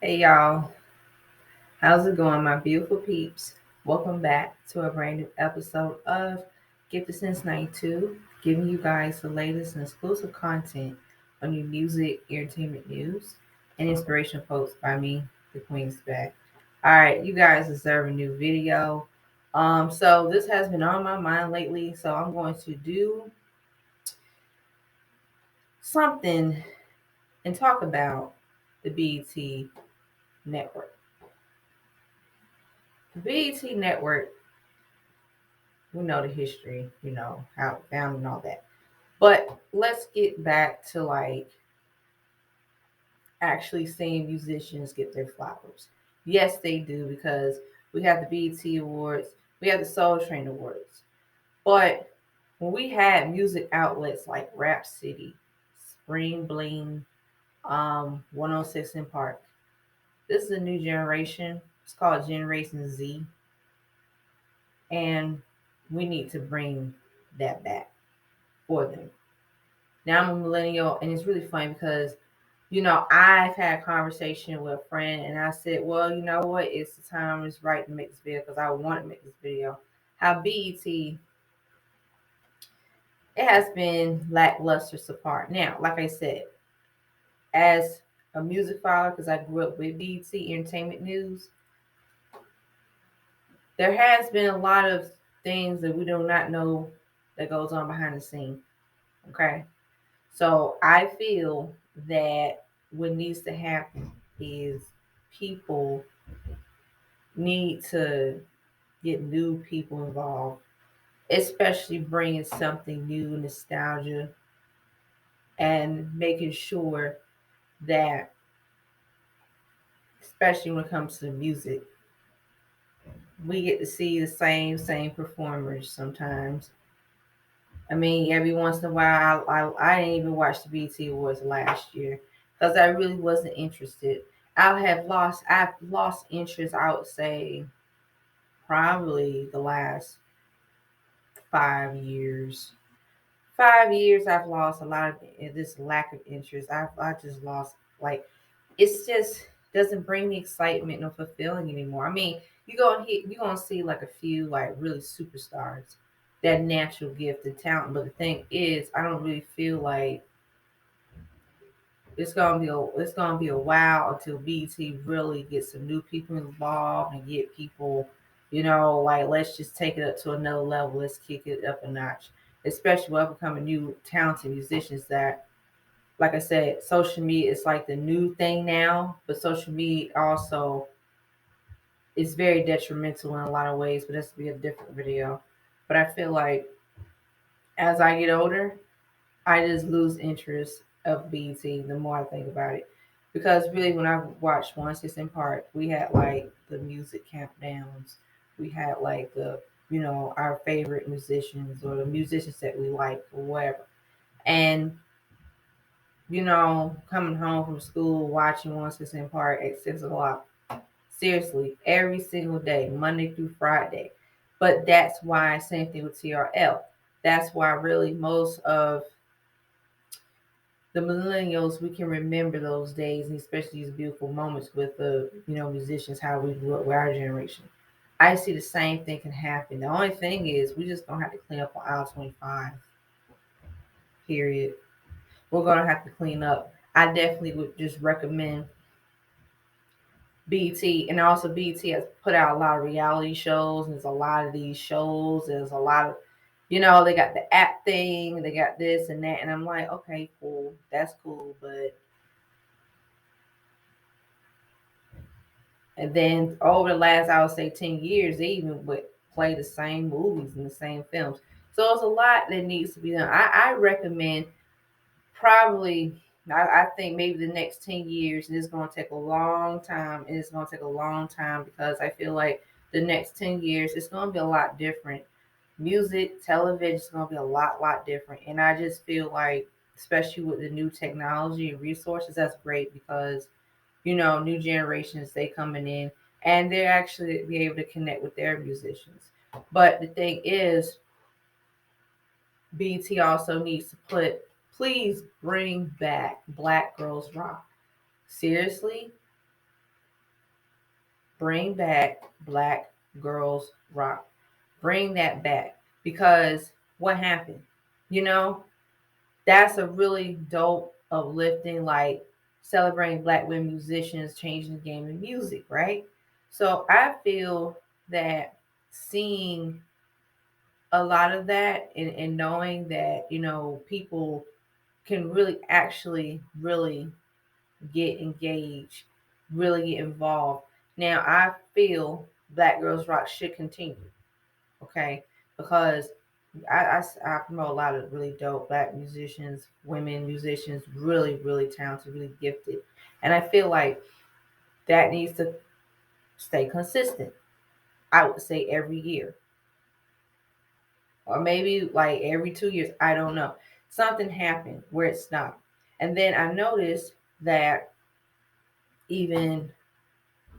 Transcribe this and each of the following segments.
Hey y'all, how's it going, my beautiful peeps? Welcome back to a brand new episode of Gifted Since 92, giving you guys the latest and exclusive content on new music, entertainment news, and inspirational quotes by me, the Queen's back. Alright, you guys deserve a new video. So this has been on my mind lately, so I'm going to do something and talk about the BET network. The BET network, we know the history, how it found and all that. But let's get back to like actually seeing musicians get their flowers. Yes, they do because we have the BET Awards, we have the Soul Train Awards. But when we had music outlets like Rap City, Spring Bling, 106 in Park, this is a new generation. It's called Generation Z, and we need to bring that back for them. Now I'm a millennial, and it's really funny because I've had a conversation with a friend, and I said, well, you know what? It's the time is right to make this video because I want to make this video. How BET, it has been lackluster so far. Now, like I said, as a music follower, because I grew up with BET Entertainment News, there has been a lot of things that we do not know that goes on behind the scene. Okay, so I feel that what needs to happen is people need to get new people involved, especially bringing something new, nostalgia, and making sure that, especially when it comes to music, we get to see the same performers sometimes. I mean, every once in a while, I didn't even watch the BT Awards last year because I really wasn't interested. I've lost interest. I would say probably the last 5 years. 5 years, I've lost a lot of this lack of interest. I just lost, like, it's just doesn't bring me excitement nor fulfilling anymore. I mean, you gonna see like a few like really superstars, that natural gift and talent. But the thing is, I don't really feel like it's gonna be a while until BT really gets some new people involved and get people, like let's just take it up to another level. Let's kick it up a notch, especially with upcoming new talented musicians that, like I said, social media is like the new thing now, but social media also is very detrimental in a lot of ways, but that's to be a different video. But I feel like as I get older, I just lose interest of BT the more I think about it. Because really, when I watched One Six in Park, we had like the music countdowns. We had like our favorite musicians or the musicians that we like or whatever. And, coming home from school, watching One Six in Park at 6 o'clock. Seriously, every single day, Monday through Friday. But that's why, same thing with TRL. That's why really most of the millennials, we can remember those days and especially these beautiful moments with the musicians, how we grew up with our generation. I see the same thing can happen. The only thing is we just gonna have to clean up on aisle 25. Period. We're gonna have to clean up. I definitely would just recommend BT, and also BT has put out a lot of reality shows, and there's a lot of these shows. There's a lot of, they got the app thing, they got this and that, and I'm like, okay, cool, that's cool, but and then over the last, I would say, 10 years, they even would play the same movies and the same films. So it's a lot that needs to be done. I recommend probably, I think maybe the next 10 years, and it's going to take a long time. And it's going to take a long time because I feel like the next 10 years, it's going to be a lot different. Music, television is going to be a lot different. And I just feel like, especially with the new technology and resources, that's great because, new generations, they coming in and they're actually be able to connect with their musicians. But the thing is, BT also needs to please bring back Black Girls Rock. Seriously, bring back Black Girls Rock. Bring that back. Because what happened? You know, that's a really dope, uplifting, like celebrating Black women musicians, changing the game of music, right? So I feel that seeing a lot of that, and knowing that, people can really actually really get engaged, really get involved. Now I feel Black Girls Rock should continue, okay? Because I promote a lot of really dope Black musicians, women musicians, really, really talented, really gifted. And I feel like that needs to stay consistent. I would say every year, or maybe like every 2 years. I don't know. Something happened where it stopped. And then I noticed that even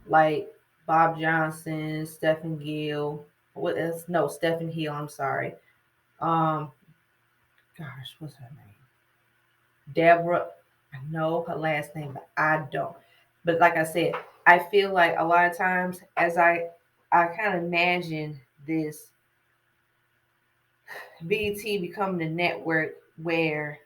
like Bob Johnson, Stephen Gill, what else? No, Stephen Hill, I'm sorry. Um, gosh, what's her name? Deborah. I know her last name, but I don't. But like I said, I feel like a lot of times as I kind of imagine this BET becoming a network where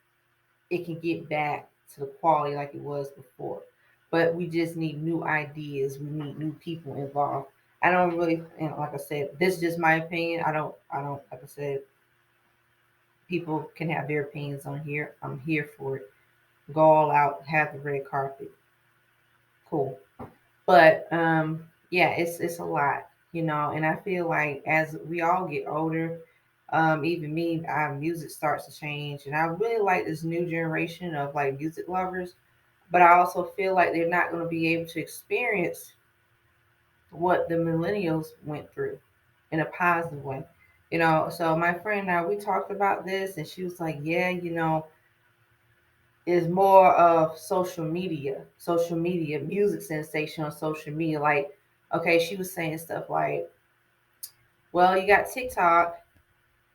it can get back to the quality like it was before. But we just need new ideas. We need new people involved. I don't really, and like I said, this is just my opinion. I don't, like I said, people can have their opinions on here. I'm here for it. Go all out, have the red carpet. Cool. But yeah, it's a lot, and I feel like as we all get older, even me, our music starts to change. And I really like this new generation of like music lovers, but I also feel like they're not going to be able to experience what the millennials went through in a positive way. So my friend and I, we talked about this, and she was like, yeah, is more of social media, music sensation on social media. Like, okay, she was saying stuff like, well, you got TikTok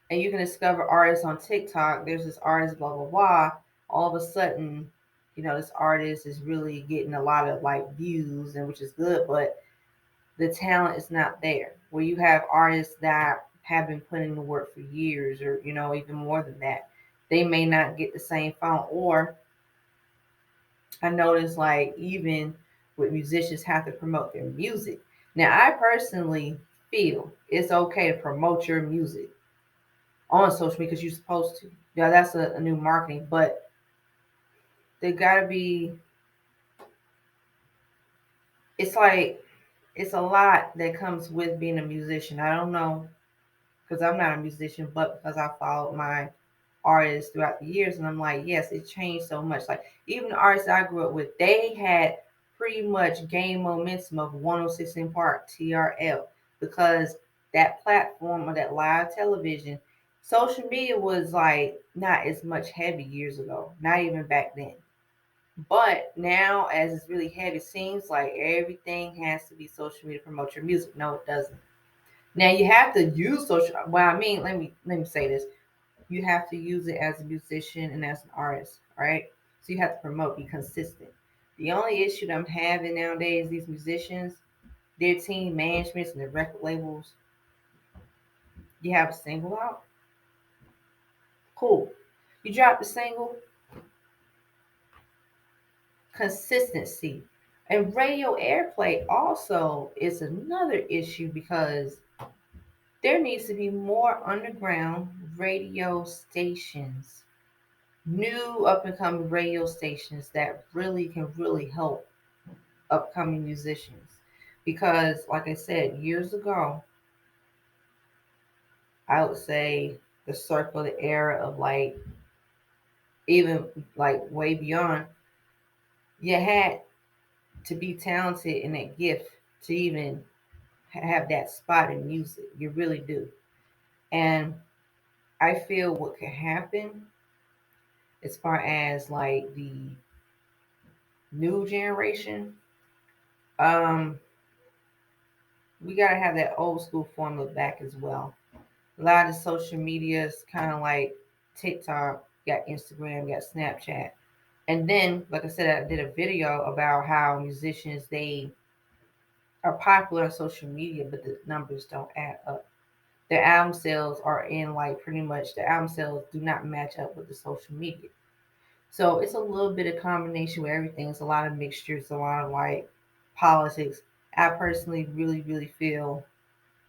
and you can discover artists on TikTok. There's this artist, blah, blah, blah. All of a sudden, this artist is really getting a lot of like views, and which is good, but the talent is not there. Where you have artists that have been putting the work for years, or, even more than that, they may not get the same phone. Or I noticed like even with musicians have to promote their music. Now I personally feel it's okay to promote your music on social media because you're supposed to. Yeah, that's a new marketing, but there gotta be. It's like it's a lot that comes with being a musician. I don't know because I'm not a musician, but because I followed my artists throughout the years, and I'm like, yes, it changed so much. Like even the artists I grew up with, they had pretty much gained momentum of 106 in Park, TRL, because that platform or that live television, social media was like not as much heavy years ago, not even back then. But now, as it's really heavy, it seems like everything has to be social media to promote your music. No, it doesn't. Now you have to use social. Well, I mean, let me say this: you have to use it as a musician and as an artist, right? So you have to promote, be consistent. The only issue that I'm having nowadays, these musicians, their team managements and the record labels, you have a single out, cool. You drop the single, consistency. And radio airplay also is another issue because there needs to be more underground radio stations, new up and coming radio stations that really can really help upcoming musicians. Because, like I said, years ago, I would say the circle, the era of like, even like way beyond, you had to be talented and that gift to even have that spot in music. You really do. And I feel what could happen as far as like the new generation, um, we gotta have that old school formula back as well. A lot of social media is kind of like TikTok, got Instagram, got Snapchat. And then, like I said, I did a video about how musicians, they are popular on social media, but the numbers don't add up. Their album sales are in like pretty much the album sales do not match up with the social media. So it's a little bit of combination with everything. It's a lot of mixtures, a lot of like politics. I personally really feel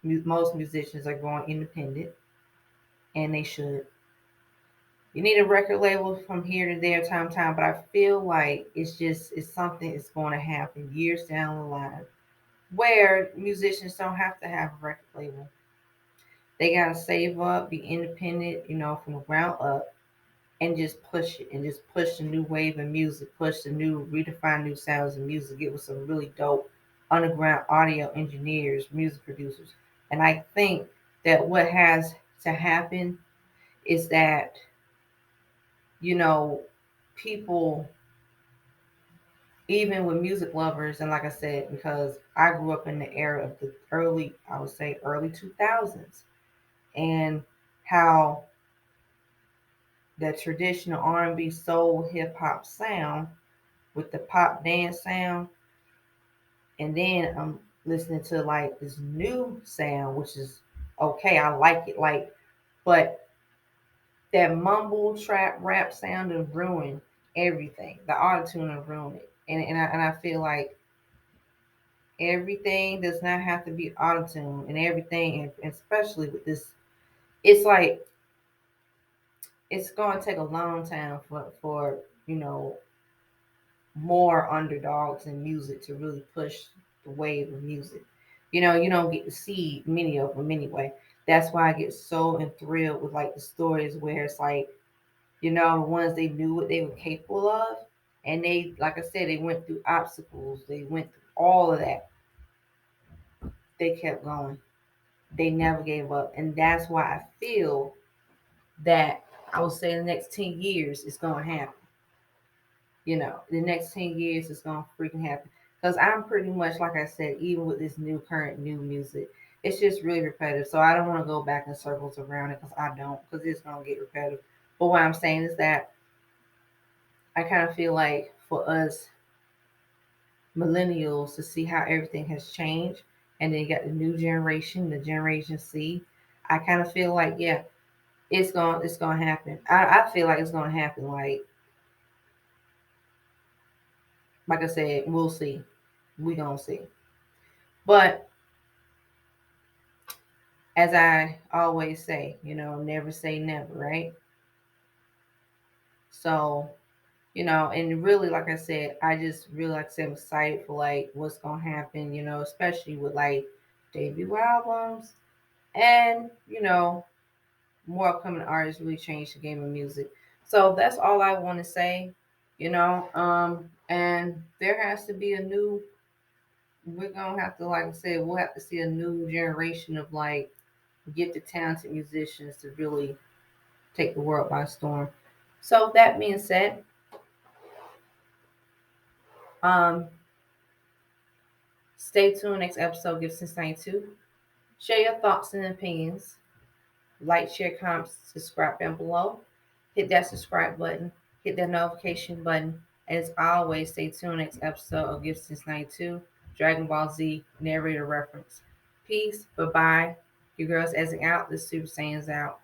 most musicians are going independent, and they should. You need a record label from here to there, time to time, but I feel like it's something that's going to happen years down the line where musicians don't have to have a record label. They gotta save up, be independent, from the ground up, and just push it and just push the new wave of music, push the new, redefine new sounds of music. Get with some really dope underground audio engineers, music producers. And I think that what has to happen is that, you know, people, even with music lovers, and like I said, because I grew up in the era of the early, I would say early 2000s, and how the traditional R&B soul hip hop sound with the pop dance sound, and then I'm listening to like this new sound, which is okay. I like it, like, but that mumble trap rap sound have ruined everything. The autotune have ruined it, and I feel like everything does not have to be autotune, and everything, and especially with this, it's like it's going to take a long time for more underdogs in music to really push the wave of music. You don't get to see many of them anyway. That's why I get so enthralled with like the stories where it's like, the ones they knew what they were capable of. And they, like I said, they went through obstacles, they went through all of that. They kept going. They never gave up. And that's why I feel that I would say the next 10 years it's going to happen. The next 10 years is going to freaking happen. Because I'm pretty much, like I said, even with this new, current new music, it's just really repetitive. So I don't want to go back in circles around it because I don't, because it's going to get repetitive. But what I'm saying is that I kind of feel like for us millennials to see how everything has changed, and then you got the new generation, the Generation C. I kind of feel like, yeah, it's gonna happen. I feel like it's gonna happen. Like I said, we'll see. We gonna see. But as I always say, never say never, right? So, and really, like I said, I just really, like I said, I'm excited for like what's gonna happen, especially with like debut albums and, more upcoming artists really change the game of music. So that's all I want to say, and there has to be a new, we're gonna have to, like I said, we'll have to see a new generation of like gifted, talented musicians to really take the world by storm. So that being said, um, stay tuned. Next episode, Gibson's 92. Share your thoughts and opinions. Like, share, comment, subscribe down below. Hit that subscribe button. Hit that notification button. And as always, stay tuned. Next episode of Gibson's 92. Dragon Ball Z narrator reference. Peace. Bye bye. Your girls exiting out. The Super Saiyans out.